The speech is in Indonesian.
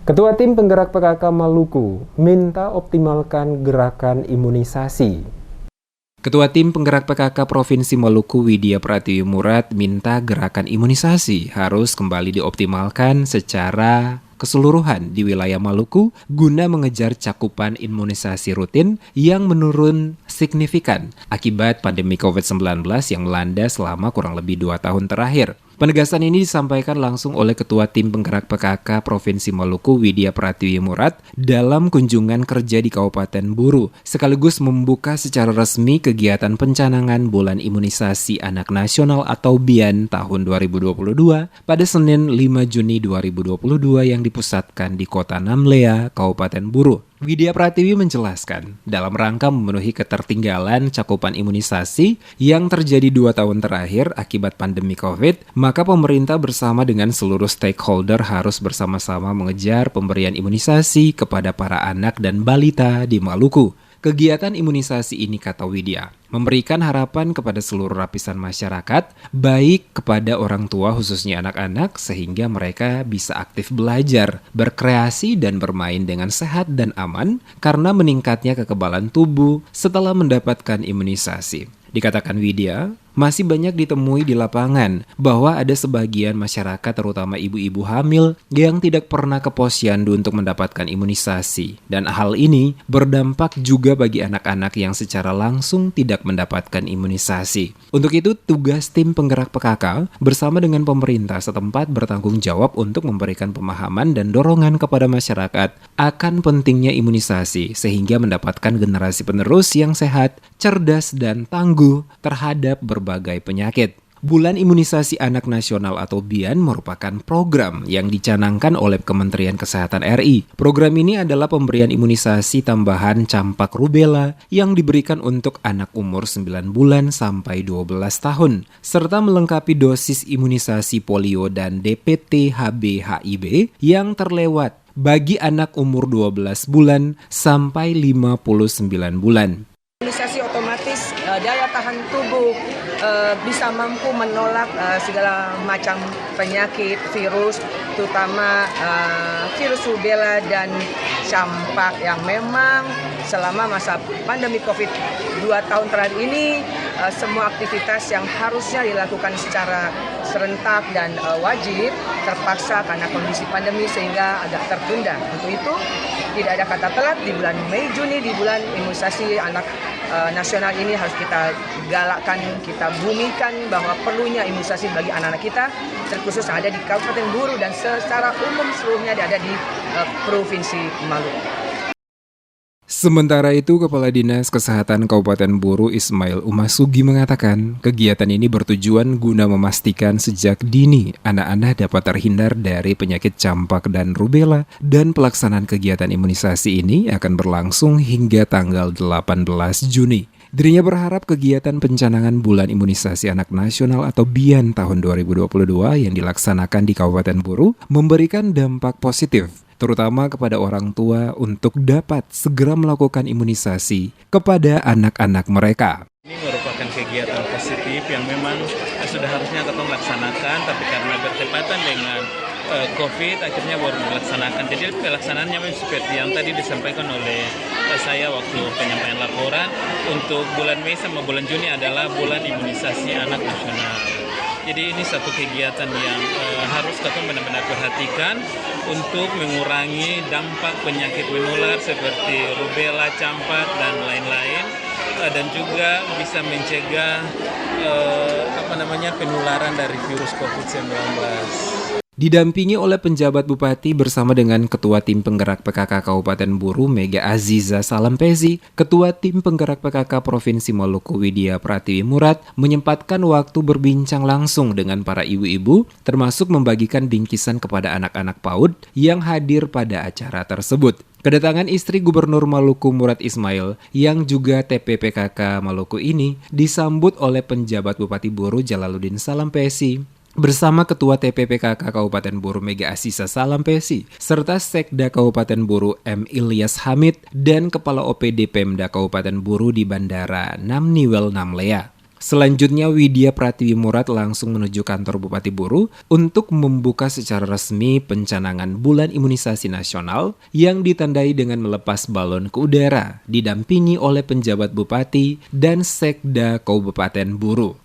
Ketua Tim Penggerak PKK Maluku minta optimalkan gerakan imunisasi. Ketua Tim Penggerak PKK Provinsi Maluku Widya Pratiwi Murad minta gerakan imunisasi harus kembali dioptimalkan secara keseluruhan di wilayah Maluku guna mengejar cakupan imunisasi rutin yang menurun signifikan akibat pandemi COVID-19 yang melanda selama kurang lebih 2 tahun terakhir. Penegasan ini disampaikan langsung oleh Ketua Tim Penggerak PKK Provinsi Maluku Widya Pratiwi Murad dalam kunjungan kerja di Kabupaten Buru, sekaligus membuka secara resmi kegiatan pencanangan Bulan Imunisasi Anak Nasional atau BIAN tahun 2022 pada Senin 5 Juni 2022 yang dipusatkan di Kota Namlea, Kabupaten Buru. Widya Pratiwi menjelaskan, dalam rangka memenuhi ketertinggalan cakupan imunisasi yang terjadi 2 tahun terakhir akibat pandemi COVID, maka pemerintah bersama dengan seluruh stakeholder harus bersama-sama mengejar pemberian imunisasi kepada para anak dan balita di Maluku. Kegiatan imunisasi ini, kata Widya, memberikan harapan kepada seluruh lapisan masyarakat, baik kepada orang tua khususnya anak-anak, sehingga mereka bisa aktif belajar, berkreasi, dan bermain dengan sehat dan aman karena meningkatnya kekebalan tubuh setelah mendapatkan imunisasi. Dikatakan Widya, masih banyak ditemui di lapangan bahwa ada sebagian masyarakat terutama ibu-ibu hamil yang tidak pernah ke posyandu untuk mendapatkan imunisasi. Dan hal ini berdampak juga bagi anak-anak yang secara langsung tidak mendapatkan imunisasi. Untuk itu, tugas Tim Penggerak PKK bersama dengan pemerintah setempat bertanggung jawab untuk memberikan pemahaman dan dorongan kepada masyarakat akan pentingnya imunisasi sehingga mendapatkan generasi penerus yang sehat, cerdas, dan tangguh terhadap berbagai penyakit. Bulan Imunisasi Anak Nasional atau BIAN merupakan program yang dicanangkan oleh Kementerian Kesehatan RI. Program ini adalah pemberian imunisasi tambahan campak rubella yang diberikan untuk anak umur 9 bulan sampai 12 tahun, serta melengkapi dosis imunisasi polio dan DPT HB HIV yang terlewat bagi anak umur 12 bulan sampai 59 bulan. Imunisasi otomatis daya tahan tubuh bisa mampu menolak segala macam penyakit, virus, terutama virus rubella dan campak yang memang selama masa pandemi COVID 2 tahun terakhir ini semua aktivitas yang harusnya dilakukan secara serentak dan wajib terpaksa karena kondisi pandemi sehingga agak tertunda. Untuk itu tidak ada kata telat di bulan Mei Juni, di bulan imunisasi anak nasional ini harus kita galakkan, kita bumikan bahwa perlunya imunisasi bagi anak-anak kita, terkhusus yang ada di Kabupaten Buru dan secara umum seluruhnya ada di Provinsi Maluku. Sementara itu, Kepala Dinas Kesehatan Kabupaten Buru Ismail Umasugi mengatakan kegiatan ini bertujuan guna memastikan sejak dini anak-anak dapat terhindar dari penyakit campak dan rubella, dan pelaksanaan kegiatan imunisasi ini akan berlangsung hingga tanggal 18 Juni. Dirinya berharap kegiatan pencanangan Bulan Imunisasi Anak Nasional atau BIAN tahun 2022 yang dilaksanakan di Kabupaten Buru memberikan dampak positif, terutama kepada orang tua untuk dapat segera melakukan imunisasi kepada anak-anak mereka. Ini merupakan kegiatan positif yang memang sudah harusnya kita laksanakan, tapi karena bertepatan dengan COVID akhirnya baru dilaksanakan. Jadi pelaksanaannya memang seperti yang tadi disampaikan oleh saya waktu penyampaian laporan, untuk bulan Mei sama bulan Juni adalah bulan imunisasi anak nasional. Jadi ini satu kegiatan yang harus kita benar-benar perhatikan untuk mengurangi dampak penyakit menular seperti rubella, campak, dan lain-lain, dan juga bisa mencegah penularan dari virus COVID-19. Didampingi oleh penjabat bupati bersama dengan Ketua Tim Penggerak PKK Kabupaten Buru Mega Aziza Salampesi, Ketua Tim Penggerak PKK Provinsi Maluku Widya Pratiwi Murad menyempatkan waktu berbincang langsung dengan para ibu-ibu, termasuk membagikan bingkisan kepada anak-anak PAUD yang hadir pada acara tersebut. Kedatangan istri Gubernur Maluku Murad Ismail yang juga TP PKK Maluku ini disambut oleh penjabat Bupati Buru Jalaluddin Salampesi bersama Ketua TP PKK Kabupaten Buru Mega Aziza Salampesi, serta Sekda Kabupaten Buru M. Ilyas Hamid dan Kepala OPD Pemda Kabupaten Buru di Bandara Namniwel Namlea. Selanjutnya, Widya Pratiwi Murad langsung menuju kantor Bupati Buru untuk membuka secara resmi pencanangan Bulan Imunisasi Nasional yang ditandai dengan melepas balon ke udara, didampingi oleh penjabat Bupati dan Sekda Kabupaten Buru.